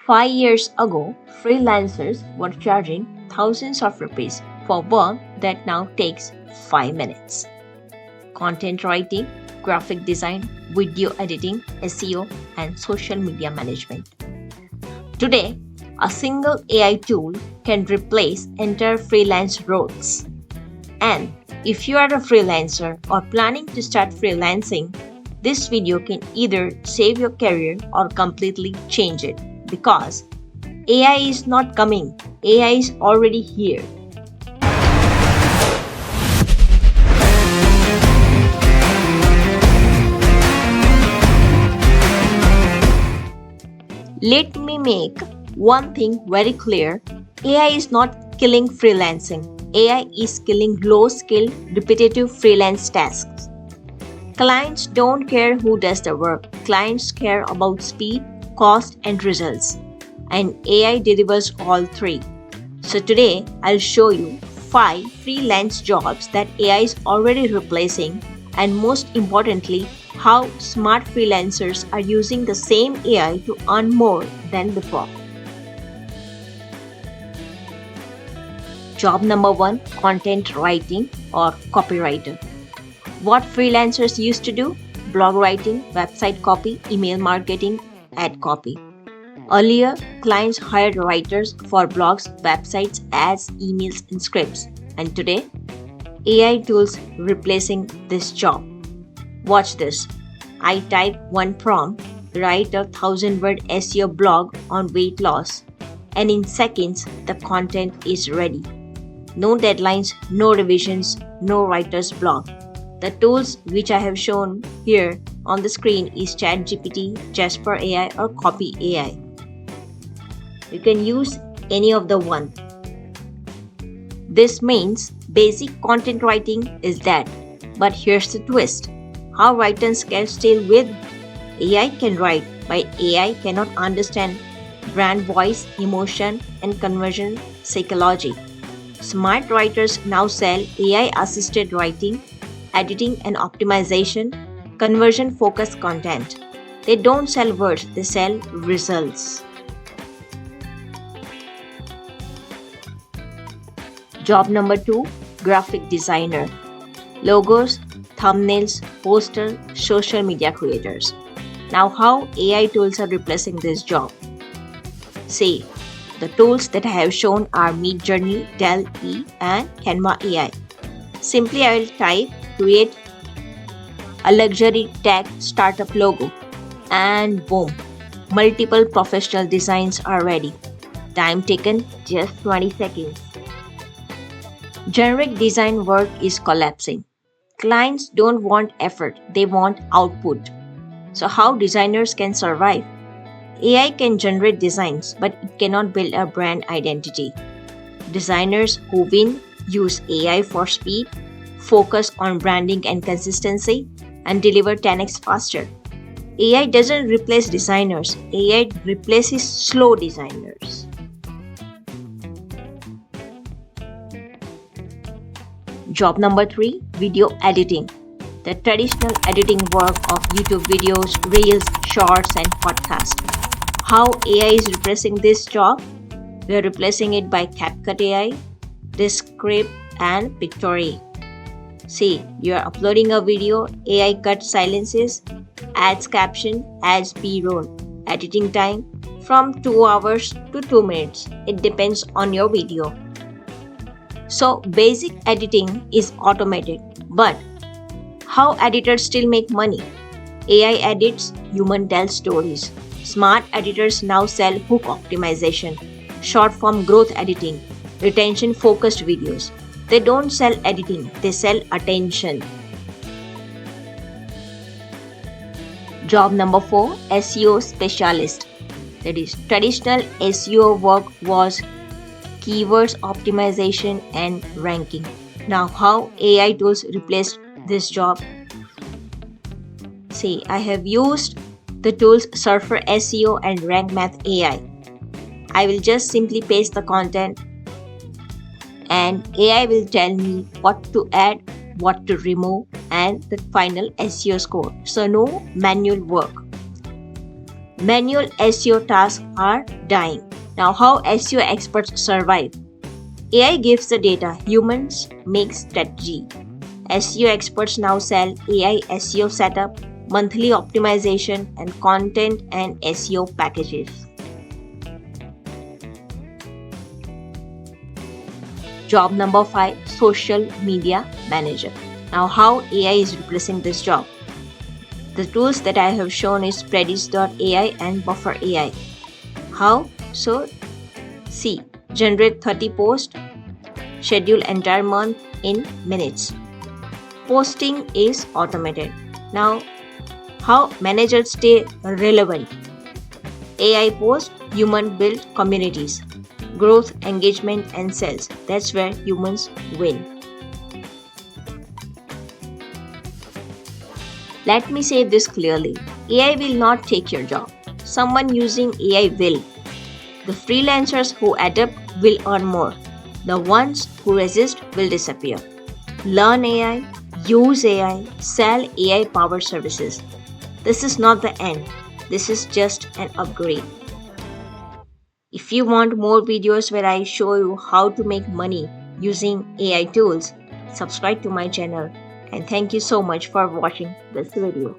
5 years ago, freelancers were charging thousands of rupees for work that now takes 5 minutes. Content writing, graphic design, video editing, SEO, and social media management. Today, a single AI tool can replace entire freelance roles. And if you are a freelancer or planning to start freelancing, this video can either save your career or completely change it, because AI is not coming, AI is already here. Let me make one thing very clear. AI is not killing freelancing. AI is killing low-skill, repetitive freelance tasks. Clients don't care who does the work. Clients care about speed, cost, and results. And AI delivers all three. So today, I'll show you 5 freelance jobs that AI is already replacing, and most importantly, how smart freelancers are using the same AI to earn more than before. Job number 1, content writing or copywriter. What freelancers used to do? Blog writing, website copy, email marketing, ad copy. Earlier, clients hired writers for blogs, websites, ads, emails, and scripts. And today, AI tools replacing this job. Watch this. I type one prompt, write a 1,000-word SEO blog on weight loss, and in seconds, the content is ready. No deadlines, no revisions, no writer's block. The tools which I have shown here on the screen is ChatGPT, Jasper AI, or Copy AI. You can use any of the one. This means basic content writing is dead. But here's the twist. How writers can still win? AI can write, but AI cannot understand brand voice, emotion, and conversion psychology. Smart writers now sell AI-assisted writing, editing and optimization, conversion-focused content. They don't sell words, they sell results. Job number 2, graphic designer. Logos, thumbnails, posters, social media creators. Now how AI tools are replacing this job? See, the tools that I have shown are Midjourney, DALL and Canva AI. Simply I will type create a luxury tech startup logo, and boom, multiple professional designs are ready. Time taken just 20 seconds. Generic design work is collapsing. Clients don't want effort, they want output. So how designers can survive? AI can generate designs, but it cannot build a brand identity. Designers who win use AI for speed, focus on branding and consistency, and deliver 10x faster. AI doesn't replace designers, AI replaces slow designers. Job number 3, video editing. The traditional editing work of YouTube videos, Reels, Shorts, and podcasts. How AI is replacing this job? We are replacing it by CapCut AI, Descript, and Pictory. See, you are uploading a video, AI cuts silences, adds caption, adds B-roll. Editing time from 2 hours to 2 minutes. It depends on your video. So basic editing is automated, but how editors still make money? AI edits, human tells stories. Smart editors now sell hook optimization, short form growth editing, retention focused videos. They don't sell editing, they sell attention. Job number 4, SEO specialist. That is, traditional SEO work was keywords optimization and ranking. Now how AI tools replaced this job? See, I have used the tools Surfer SEO and RankMath AI. I will just simply paste the content and AI will tell me what to add, what to remove, and the final SEO score. So no manual work. Manual SEO tasks are dying. Now, how SEO experts survive? AI gives the data, humans make strategy. SEO experts now sell AI SEO setup, monthly optimization, and content and SEO packages. Job number 5, social media manager. Now, how AI is replacing this job? The tools that I have shown is Predis.ai and Buffer AI. How? So, see, generate 30 posts, schedule entire month in minutes. Posting is automated. Now, how managers stay relevant? AI post, human build communities. Growth, engagement, and sales. That's where humans win. Let me say this clearly. AI will not take your job. Someone using AI will. The freelancers who adapt will earn more. The ones who resist will disappear. Learn AI, use AI, sell AI-powered services. This is not the end. This is just an upgrade. If you want more videos where I show you how to make money using AI tools, subscribe to my channel, and thank you so much for watching this video.